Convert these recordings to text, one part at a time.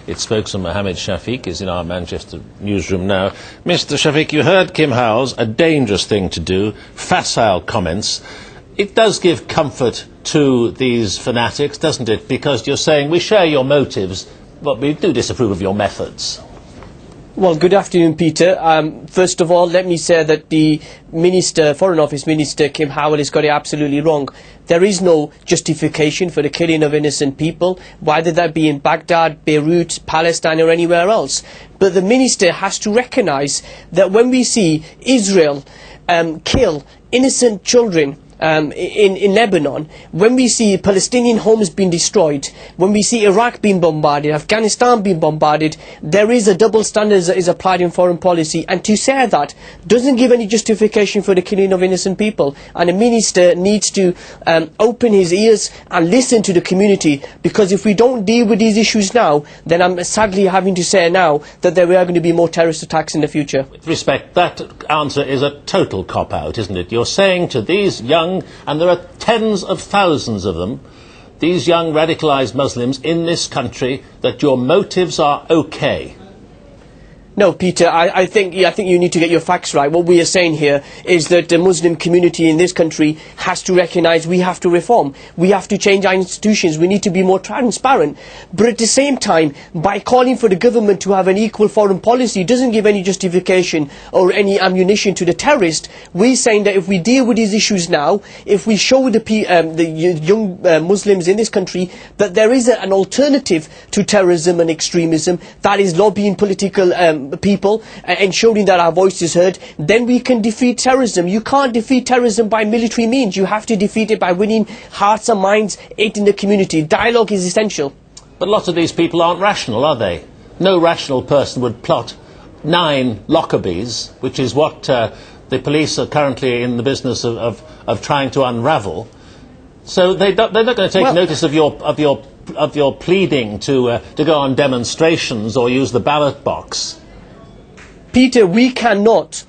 Its spokesman Mohammed Shafiq is in our Manchester newsroom now. Mr. Shafiq, you heard Kim Howell's a dangerous thing to do, facile comments. It does give comfort to these fanatics, doesn't it? Because you're saying we share your motives, but we do disapprove of your methods. Well, good afternoon, Peter. First of all, let me say that the Foreign Office Minister, Kim Howell, has got it absolutely wrong. There is no justification for the killing of innocent people, whether that be in Baghdad, Beirut, Palestine or anywhere else. But the Minister has to recognise that when we see Israel kill innocent children in Lebanon, when we see Palestinian homes being destroyed, when we see Iraq being bombarded, Afghanistan being bombarded, there is a double standard that is applied in foreign policy, and to say that doesn't give any justification for the killing of innocent people. And the Minister needs to open his ears and listen to the community, because if we don't deal with these issues now, then I'm sadly having to say now that there are going to be more terrorist attacks in the future. With respect, that answer is a total cop-out, isn't it? You're saying to these young, and there are tens of thousands of them, these young radicalised Muslims in this country, that your motives are okay. No, Peter, I think you need to get your facts right. What we are saying here is that the Muslim community in this country has to recognise we have to reform. We have to change our institutions. We need to be more transparent. But at the same time, by calling for the government to have an equal foreign policy doesn't give any justification or any ammunition to the terrorists. We're saying that if we deal with these issues now, if we show the young Muslims in this country that there is an alternative to terrorism and extremism, that is lobbying political people, ensuring that our voice is heard, then we can defeat terrorism. You can't defeat terrorism by military means. You have to defeat it by winning hearts and minds, aiding the community. Dialogue is essential. But lots of these people aren't rational, are they? No rational person would plot 9 Lockerbys, which is what the police are currently in the business of trying to unravel. So they're not going to take notice of your pleading to go on demonstrations or use the ballot box. Peter, we cannot,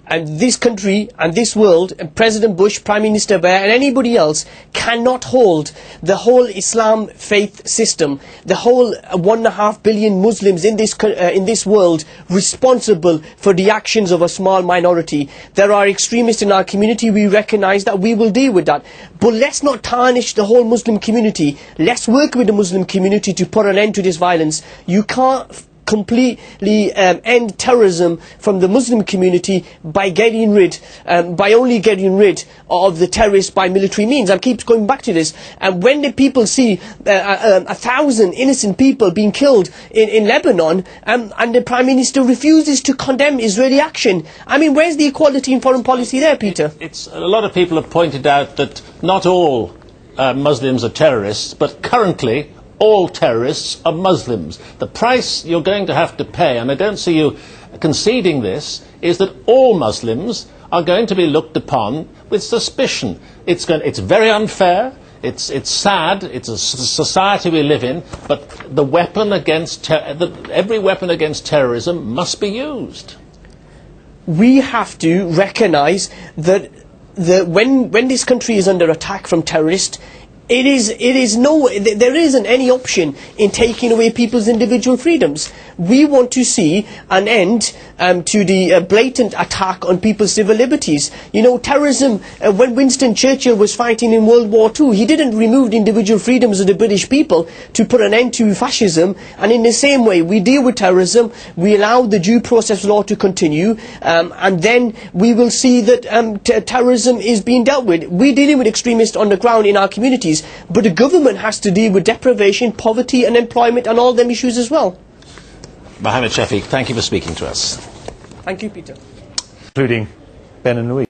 and this country and this world, and President Bush, Prime Minister Blair and anybody else cannot hold the whole Islam faith system, the whole 1.5 billion Muslims in this world responsible for the actions of a small minority. There are extremists in our community. We recognise that. We will deal with that. But let's not tarnish the whole Muslim community. Let's work with the Muslim community to put an end to this violence. You can't completely end terrorism from the Muslim community by only getting rid of the terrorists by military means. I keep going back to this. And when the people see 1,000 innocent people being killed in Lebanon, and the Prime Minister refuses to condemn Israeli action, I mean, where's the equality in foreign policy there, Peter? A lot of people have pointed out that not all Muslims are terrorists, but currently all terrorists are Muslims. The price you're going to have to pay, and I don't see you conceding this, is that all Muslims are going to be looked upon with suspicion. It's very unfair, it's sad, it's a society we live in, but the weapon against every weapon against terrorism must be used. We have to recognise that when this country is under attack from terrorists, there isn't any option in taking away people's individual freedoms. We want to see an end to the blatant attack on people's civil liberties. You know, terrorism, when Winston Churchill was fighting in World War II, he didn't remove the individual freedoms of the British people to put an end to fascism. And in the same way, we deal with terrorism, we allow the due process law to continue, and then we will see that terrorism is being dealt with. We're dealing with extremists on the ground in our communities, but the government has to deal with deprivation, poverty, unemployment and all them issues as well. Mohammed Shafiq, thank you for speaking to us. Thank you, Peter. Including Ben and Louise.